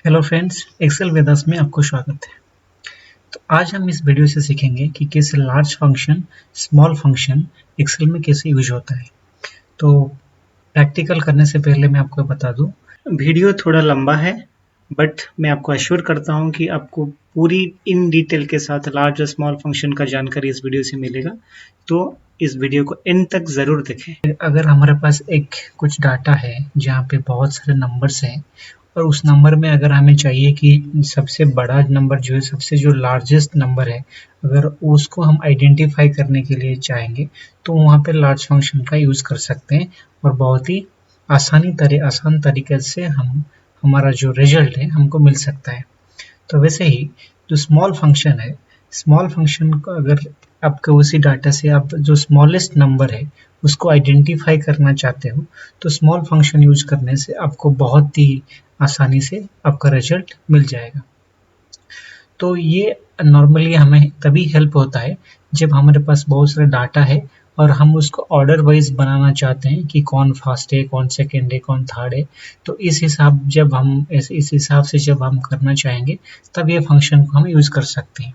Hello friends, Excel Vedas में आपको स्वागत है। तो आज हम इस वीडियो से सीखेंगे कि कैसे large function, small function excel में कैसे यूज होता है। तो प्रैक्टिकल करने से पहले मैं आपको बता दूं, वीडियो थोड़ा लंबा है बट मैं आपको अश्योर करता हूं कि आपको पूरी इन डिटेल के साथ लार्ज और स्मॉल फंक्शन का जानकारी इस वीडियो से मिलेगा। तो इस वीडियो को एंड तक ज़रूर देखें। अगर हमारे पास कुछ डाटा है जहाँ पे बहुत सारे नंबर्स हैं और उस नंबर में अगर हमें चाहिए कि सबसे बड़ा नंबर जो है, सबसे जो लार्जेस्ट नंबर है, अगर उसको हम आइडेंटिफाई करने के लिए चाहेंगे तो वहाँ पे लार्ज फंक्शन का यूज़ कर सकते हैं और बहुत ही आसान तरीके से हमारा जो रिजल्ट है हमको मिल सकता है। तो वैसे ही जो स्मॉल फंक्शन है, स्मॉल फंक्शन को अगर आपके उसी डाटा से आप जो स्मॉलेस्ट नंबर है उसको आइडेंटिफाई करना चाहते हो तो स्मॉल फंक्शन यूज करने से आपको बहुत ही आसानी से आपका रिजल्ट मिल जाएगा। तो ये नॉर्मली हमें तभी हेल्प होता है जब हमारे पास बहुत सारा डाटा है और हम उसको ऑर्डर वाइज बनाना चाहते हैं कि कौन फर्स्ट है, कौन सेकंड है, कौन थर्ड है। तो इस हिसाब से जब हम करना चाहेंगे तब ये फंक्शन को हम यूज कर सकते हैं।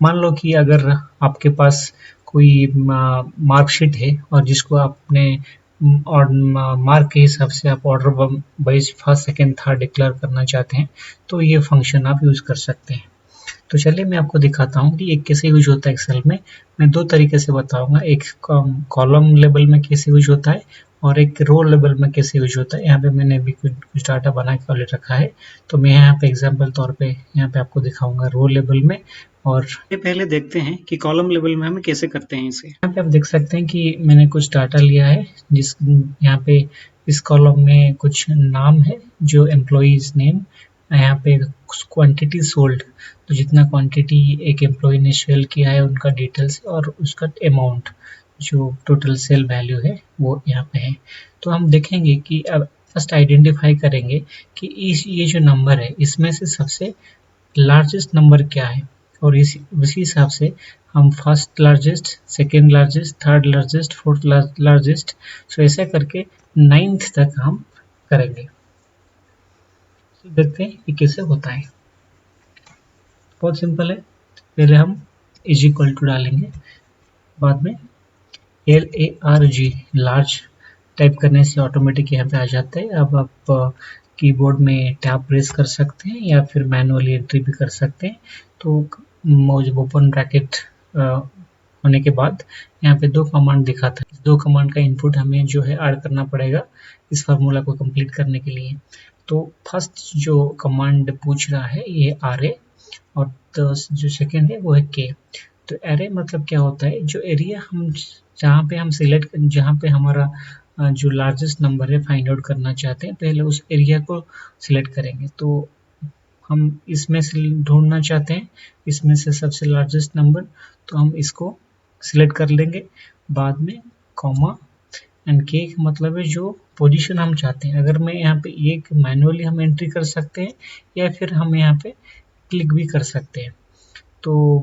मान लो कि अगर आपके पास कोई मार्कशीट है और जिसको आपने और मार्क के हिसाब से आप order wise first second third declare करना चाहते हैं तो ये फंक्शन आप यूज कर सकते हैं। तो चलिए मैं आपको दिखाता हूँ कि ये कैसे यूज होता है एक्सेल में। मैं दो तरीके से बताऊंगा, एक कॉलम लेवल में कैसे यूज होता है और एक रो लेवल में कैसे यूज होता है। यहाँ पे मैंने अभी कुछ डाटा बना के ऑलरेडी रखा है, तो मैं यहाँ पे एग्जाम्पल तौर पे यहाँ पे आपको दिखाऊंगा रो लेवल में। और ये पहले देखते हैं कि कॉलम लेवल में हम कैसे करते हैं इसे। यहाँ पे आप देख सकते हैं कि मैंने कुछ डाटा लिया है, जिस यहाँ पे इस कॉलम में कुछ नाम है जो एम्प्लॉइज नेम, यहाँ पे क्वांटिटी सोल्ड, तो जितना क्वांटिटी एक एम्प्लॉय ने सेल किया है उनका डिटेल्स और उसका अमाउंट जो टोटल सेल वैल्यू है वो यहाँ पे है। तो हम देखेंगे कि अब फर्स्ट आइडेंटिफाई करेंगे कि ये जो नंबर है इसमें से सबसे लार्जेस्ट नंबर क्या है और उसी हिसाब से हम first largest, second largest, third largest, fourth largest, so ऐसा करके नाइन्थ तक हम करेंगे। तो देखते हैं ये कैसे होता है। बहुत सिंपल है, पहले हम इज इक्वल टू डालेंगे, बाद में LARG लार्ज टाइप करने से ऑटोमेटिक यहाँ पे आ जाता है। अब आप कीबोर्ड में टैब प्रेस कर सकते हैं या फिर मैनुअली एंट्री भी कर सकते हैं। तो जब ओपन ब्रैकेट होने के बाद यहाँ पे दो कमांड दिखाता है, दो कमांड का इनपुट हमें जो है ऐड करना पड़ेगा इस फार्मूला को कंप्लीट करने के लिए। तो फर्स्ट जो कमांड पूछ रहा है ये RA और जो सेकेंड है वो है K। तो एरे मतलब क्या होता है, जो एरिया हम जहाँ पे हमारा जो लार्जेस्ट नंबर है फाइंड आउट करना चाहते हैं, पहले उस एरिया को सिलेक्ट करेंगे। तो हम इसमें से ढूंढना चाहते हैं इसमें से सबसे लार्जेस्ट नंबर, तो हम इसको सिलेक्ट कर लेंगे। बाद में कॉमा एंड के मतलब है जो पोजीशन हम चाहते हैं। अगर मैं यहाँ पे एक मैनुअली हम एंट्री कर सकते हैं या फिर हम यहाँ पे क्लिक भी कर सकते हैं। तो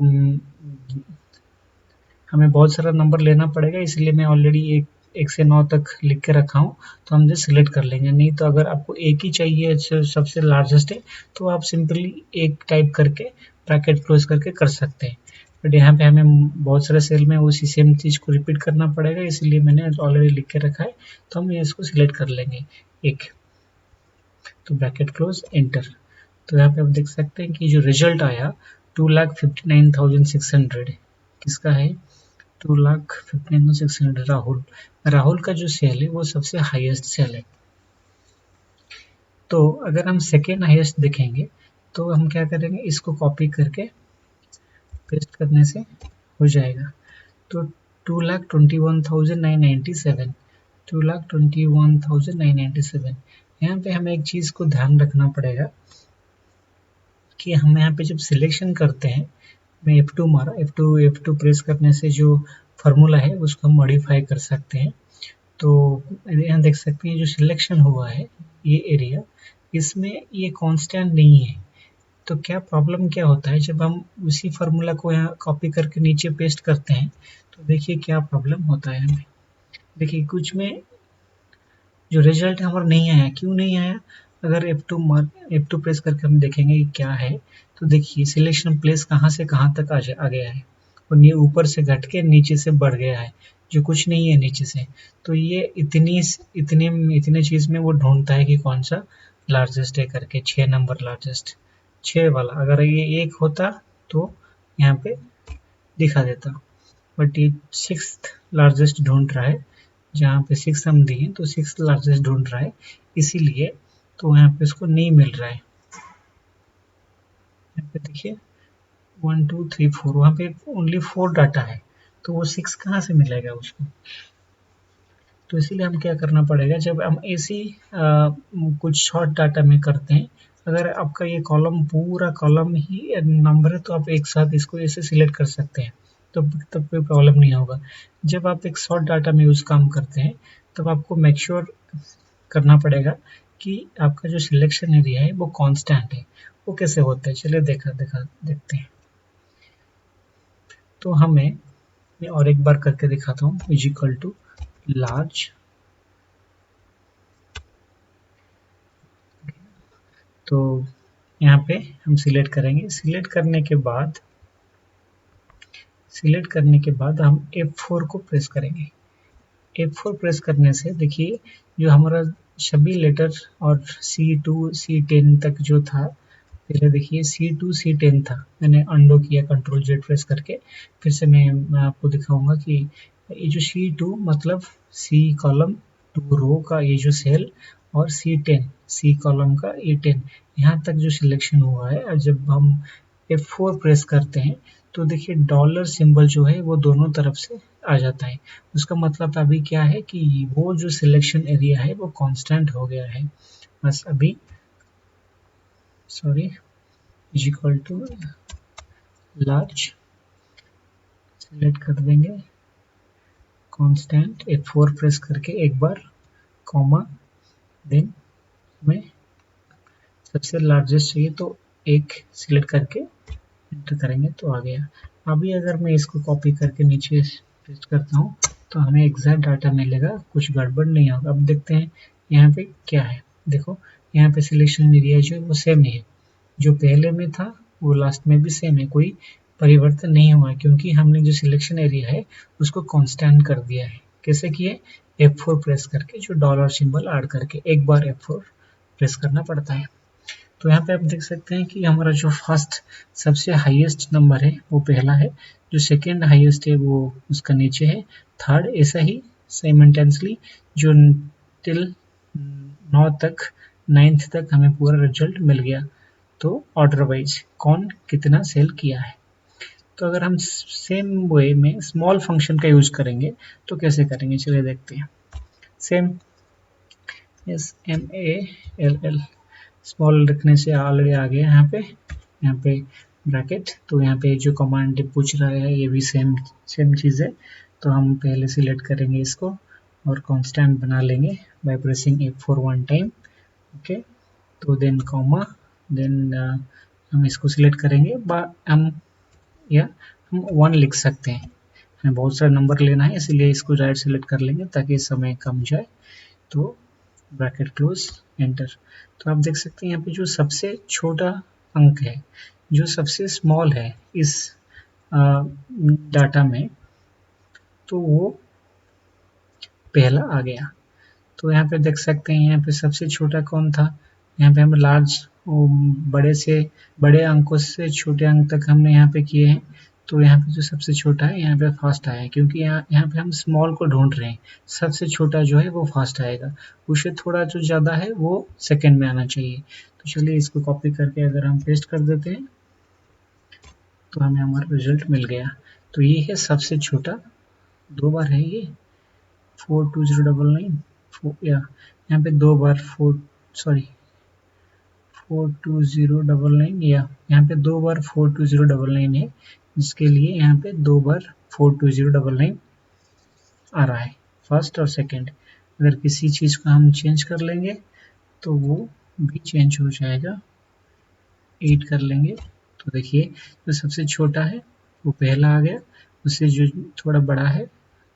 हमें बहुत सारा नंबर लेना पड़ेगा, इसलिए मैं ऑलरेडी एक से 9 तक लिख के रखा हूँ, तो हम जस्ट सिलेक्ट कर लेंगे। नहीं तो अगर आपको एक ही चाहिए सबसे लार्जेस्ट है तो आप सिंपली एक टाइप करके ब्रैकेट क्लोज करके कर सकते हैं। बट यहाँ पे हमें बहुत सारे सेल में उसी सेम चीज़ को रिपीट करना पड़ेगा, इसलिए मैंने ऑलरेडी लिख के रखा है, तो हम इसको सिलेक्ट कर लेंगे एक। तो ब्रैकेट क्लोज एंटर। तो यहाँ पे आप देख सकते हैं कि जो रिजल्ट आया 2,59,600 किसका है, 2,59,600 राहुल का जो सेल है वो सबसे हाईएस्ट सेल है। तो अगर हम सेकेंड हाईएस्ट देखेंगे तो हम क्या करेंगे, इसको कॉपी करके पेस्ट करने से हो जाएगा। तो 2,21,997, 2,21,997। यहाँ पे हमें एक चीज़ को ध्यान रखना पड़ेगा कि हम यहाँ पे जब सिलेक्शन करते हैं, मैं F2 मारा, F2 प्रेस करने से जो फार्मूला है उसको हम मॉडिफाई कर सकते हैं। तो यहाँ देख सकते हैं जो सिलेक्शन हुआ है ये एरिया, इसमें ये कांस्टेंट नहीं है। तो क्या प्रॉब्लम क्या होता है, जब हम उसी फार्मूला को यहाँ कॉपी करके नीचे पेस्ट करते हैं तो देखिए क्या प्रॉब्लम होता है हमें। देखिए कुछ में जो रिजल्ट हमारा नहीं आया, क्यों नहीं आया, अगर F2 प्रेस करके हम देखेंगे कि क्या है, तो देखिए सिलेक्शन प्लेस कहाँ से कहाँ तक आ गया है, और ये ऊपर से घट के नीचे से बढ़ गया है, जो कुछ नहीं है नीचे से। तो ये इतने चीज में वो ढूंढता है कि कौन सा लार्जेस्ट है करके, 6 नंबर लार्जेस्ट, 6 वाला। अगर ये 1 होता तो यहाँ पे दिखा देता, बट ये 6th लार्जेस्ट ढूंढ रहा है, जहाँ पे 6 हम दिए तो 6th लार्जेस्ट ढूंढ रहा है, इसीलिए तो यहाँ पे इसको नहीं मिल रहा है। यहाँ पे देखिए 1 2 3 4, वहाँ पे ओनली 4 डाटा है, तो वो 6 कहाँ से मिलेगा उसको। तो इसीलिए हम क्या करना पड़ेगा, जब हम ऐसी कुछ शॉर्ट डाटा में करते हैं, अगर आपका ये कॉलम पूरा कॉलम ही नंबर है तो आप एक साथ इसको ऐसे सिलेक्ट कर सकते हैं, तब कोई प्रॉब्लम नहीं होगा। जब आप एक शॉर्ट डाटा में यूज काम करते हैं, तब आपको मेक श्योर करना पड़ेगा कि आपका जो सिलेक्शन एरिया है वो कांस्टेंट है। वो कैसे होता है, चलिए देखते हैं। तो मैं और एक बार करके दिखाता हूँ, इज इक्वल टू लार्ज। तो यहाँ पे हम सिलेक्ट करेंगे, सिलेक्ट करने के बाद हम F4 को प्रेस करेंगे। F4 प्रेस करने से देखिए जो हमारा सभी लेटर और C2 C10 तक जो था, पहले देखिए C2 C10 था, मैंने अंडो किया कंट्रोल Z प्रेस करके। फिर से मैं आपको दिखाऊंगा कि ये जो C2 मतलब C कॉलम 2 रो का ये जो सेल, और C10 C कॉलम का ये 10, यहाँ तक जो सिलेक्शन हुआ है। और जब हम F4 प्रेस करते हैं तो देखिए डॉलर सिंबल जो है वो दोनों तरफ से आ जाता है। उसका मतलब अभी क्या है कि वो जो सिलेक्शन एरिया है वो कांस्टेंट हो गया है। बस अभी sorry is equal to large select कर देंगे, कांस्टेंट F4 प्रेस करके एक बार, कॉमा, देन हमें सबसे लार्जेस्ट चाहिए तो एक सिलेक्ट करके एंटर करेंगे तो आ गया। अभी अगर मैं इसको कॉपी करके नीचे पेस्ट करता हूँ तो हमें एग्जैक्ट डाटा मिलेगा, कुछ गड़बड़ नहीं होगा। अब देखते हैं यहाँ पे क्या है। देखो यहाँ पे सिलेक्शन एरिया जो है वो सेम है, जो पहले में था वो लास्ट में भी सेम है, कोई परिवर्तन नहीं हुआ है, क्योंकि हमने जो सिलेक्शन एरिया है उसको कांस्टेंट कर दिया है। कैसे किए, F4 प्रेस करके, जो डॉलर सिंबल ऐड करके, एक बार F4 प्रेस करना पड़ता है। तो यहाँ पे आप देख सकते हैं कि हमारा जो फर्स्ट सबसे हाईएस्ट नंबर है वो पहला है, जो सेकेंड हाईएस्ट है वो उसका नीचे है, थर्ड, ऐसा ही साइमल्टेनियसली जो टिल 9 तक 9th तक हमें पूरा रिजल्ट मिल गया। तो ऑर्डर वाइज कौन कितना सेल किया है। तो अगर हम सेम वे में स्मॉल फंक्शन का यूज करेंगे तो कैसे करेंगे, चलिए देखते हैं। सेम SMALL स्मॉल रखने से ऑलरेडी आ गया यहाँ पे ब्रैकेट। तो यहाँ पे जो कमांड पूछ रहा है ये भी सेम चीज़ है। तो हम पहले सिलेक्ट करेंगे इसको और कांस्टेंट बना लेंगे by pressing F4 one time. Okay, तो देन कॉमा, देन हम इसको सिलेक्ट करेंगे, हम 1 लिख सकते हैं। हमें बहुत सारा नंबर लेना है इसलिए इसको राइट सिलेक्ट कर लेंगे ताकि समय कम जाए। तो ब्रैकेट क्लोज, एंटर। तो आप देख सकते हैं यहाँ पे जो सबसे छोटा अंक है, जो सबसे स्मॉल है इस डाटा में, तो वो पहला आ गया। तो यहाँ पे देख सकते हैं यहाँ पे सबसे छोटा कौन था, यहाँ पे हम लार्ज बड़े अंकों से छोटे अंक तक हमने यहाँ पे किए हैं। तो यहाँ पे जो सबसे छोटा है यहाँ पे फर्स्ट आया है, क्योंकि यहाँ पे हम स्मॉल को ढूंढ रहे हैं। सबसे छोटा जो है वो फर्स्ट आएगा, उससे थोड़ा जो ज़्यादा है वो सेकेंड में आना चाहिए। तो चलिए इसको कॉपी करके अगर हम पेस्ट कर देते हैं तो हमें हमारा रिजल्ट मिल गया। तो ये है सबसे छोटा, 2 बार है ये 42099, या यहाँ पे 2 बार 42099, या यहाँ पे 2 बार 42099 है, जिसके लिए यहाँ पे 2 बार 42099 आ रहा है, फर्स्ट और सेकंड। अगर किसी चीज़ को हम चेंज कर लेंगे तो वो भी चेंज हो जाएगा, 8 कर लेंगे। तो देखिए जो सबसे छोटा है वो पहला आ गया, उससे जो थोड़ा बड़ा है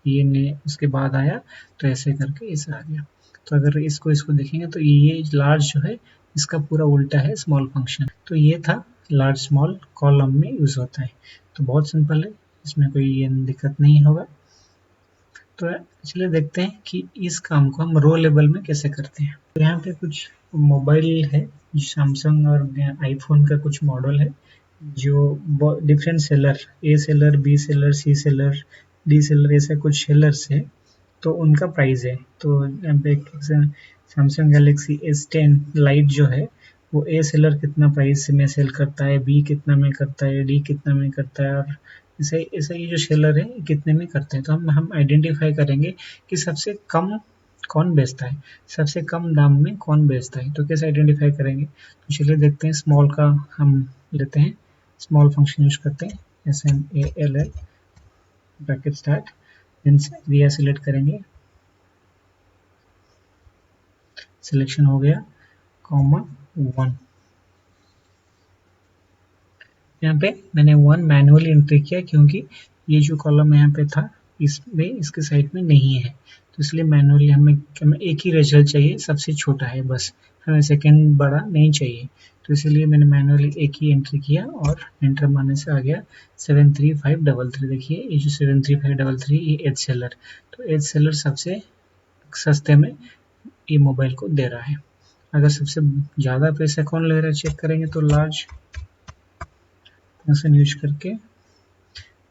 ये ने उसके बाद आया, तो ऐसे करके ऐसा आ गया। तो अगर इसको देखेंगे तो ये लार्ज जो है इसका पूरा उल्टा है स्मॉल फंक्शन। तो ये था लार्ज स्मॉल कॉलम में यूज होता है। तो बहुत सिंपल है, इसमें कोई ये दिक्कत नहीं होगा। तो चलिए देखते हैं कि इस काम को हम रो लेवल में कैसे करते हैं। तो यहाँ पे कुछ मोबाइल है, सैमसंग और आईफोन का कुछ मॉडल है जो डिफरेंट सेलर, ए सेलर, बी सेलर, सी सेलर, डी सेलर, ऐसे कुछ सेलर्स है। तो उनका प्राइस है। तो यहाँ पे सैमसंग गैलेक्सी S10 लाइट जो है वो ए सेलर कितना प्राइस में सेल करता है, बी कितना में करता है, डी कितना में करता है, और ऐसे ऐसे ये जो सेलर है कितने में करते हैं। तो हम आइडेंटिफाई करेंगे कि सबसे कम कौन बेचता है, सबसे कम दाम में कौन बेचता है। तो कैसे आइडेंटिफाई करेंगे, तो चलिए देखते हैं। स्मॉल का हम लेते हैं, स्मॉल फंक्शन यूज करते हैं, SMALL bracket start, then area select करेंगे, सिलेक्शन हो गया, कॉमा 1। यहाँ पे मैंने 1 मैनुअली एंट्री किया क्योंकि ये जो कॉलम यहाँ पे था इसमें इसके साइड में नहीं है, तो इसलिए मैनुअली हमें एक ही रिजल्ट चाहिए, सबसे छोटा है बस, हमें सेकंड बड़ा नहीं चाहिए। तो इसलिए मैंने मैनुअली एक ही एंट्री किया और एंटर मारने से आ गया 73533। देखिए ये जो 73533 ये एज सेलर, तो एज सेलर सबसे सस्ते में ये मोबाइल को दे रहा है। अगर सबसे ज़्यादा पैसा कौन ले रहा है चेक करेंगे तो लार्ज फंक्शन यूज करके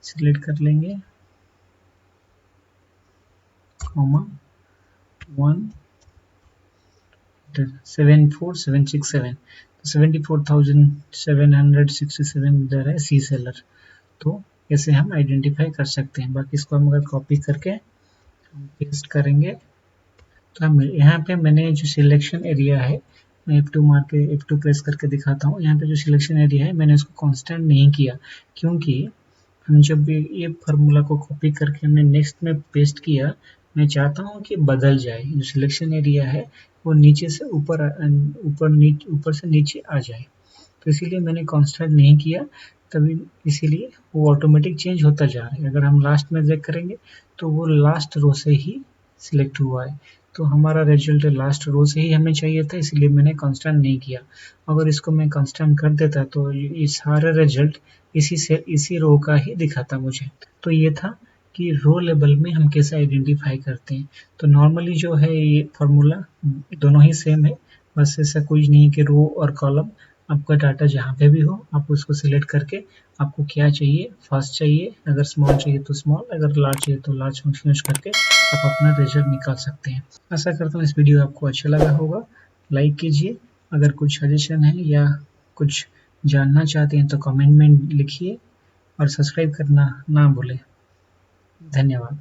सिलेक्ट कर लेंगे, कॉमा 1 74767, तो 74,767 इधर है सी सेलर। तो ऐसे हम आइडेंटिफाई कर सकते हैं। बाकी इसको हम अगर कॉपी करके हम पेस्ट करेंगे तो हम यहाँ पे मैंने जो सिलेक्शन एरिया है, मैं F2 मार के F2 प्रेस करके दिखाता हूँ। यहाँ पे जो सिलेक्शन एरिया है मैंने इसको कांस्टेंट नहीं किया, क्योंकि हम जब भी ये फार्मूला को कॉपी करके हमने नेक्स्ट में पेस्ट किया, मैं चाहता हूँ कि बदल जाए, जो सिलेक्शन एरिया है वो नीचे से ऊपर से नीचे आ जाए। तो इसीलिए मैंने कांस्टेंट नहीं किया, तभी इसीलिए वो ऑटोमेटिक चेंज होता जा रहा है। अगर हम लास्ट में चेक करेंगे तो वो लास्ट रो से ही सिलेक्ट हुआ है, तो हमारा रिजल्ट लास्ट रो से ही हमें चाहिए था, इसलिए मैंने कांस्टेंट नहीं किया। अगर इसको मैं कांस्टेंट कर देता तो ये सारा रिजल्ट इसी रो का ही दिखाता मुझे। तो ये था कि रो लेवल में हम कैसे आइडेंटिफाई करते हैं। तो नॉर्मली जो है ये फार्मूला दोनों ही सेम है, बस ऐसा कुछ नहीं कि रो और कॉलम, आपका डाटा जहाँ पे भी हो आप उसको सिलेक्ट करके आपको क्या चाहिए, फर्स्ट चाहिए, अगर स्मॉल चाहिए तो स्मॉल, अगर लार्ज चाहिए तो लार्ज फंक्शन यूज करके आप अपना रिजल्ट निकाल सकते हैं। आशा करता हूँ इस वीडियो आपको अच्छा लगा होगा। लाइक कीजिए, अगर कुछ सजेशन है या कुछ जानना चाहते हैं तो कमेंट में लिखिए, और सब्सक्राइब करना ना भूलें। धन्यवाद।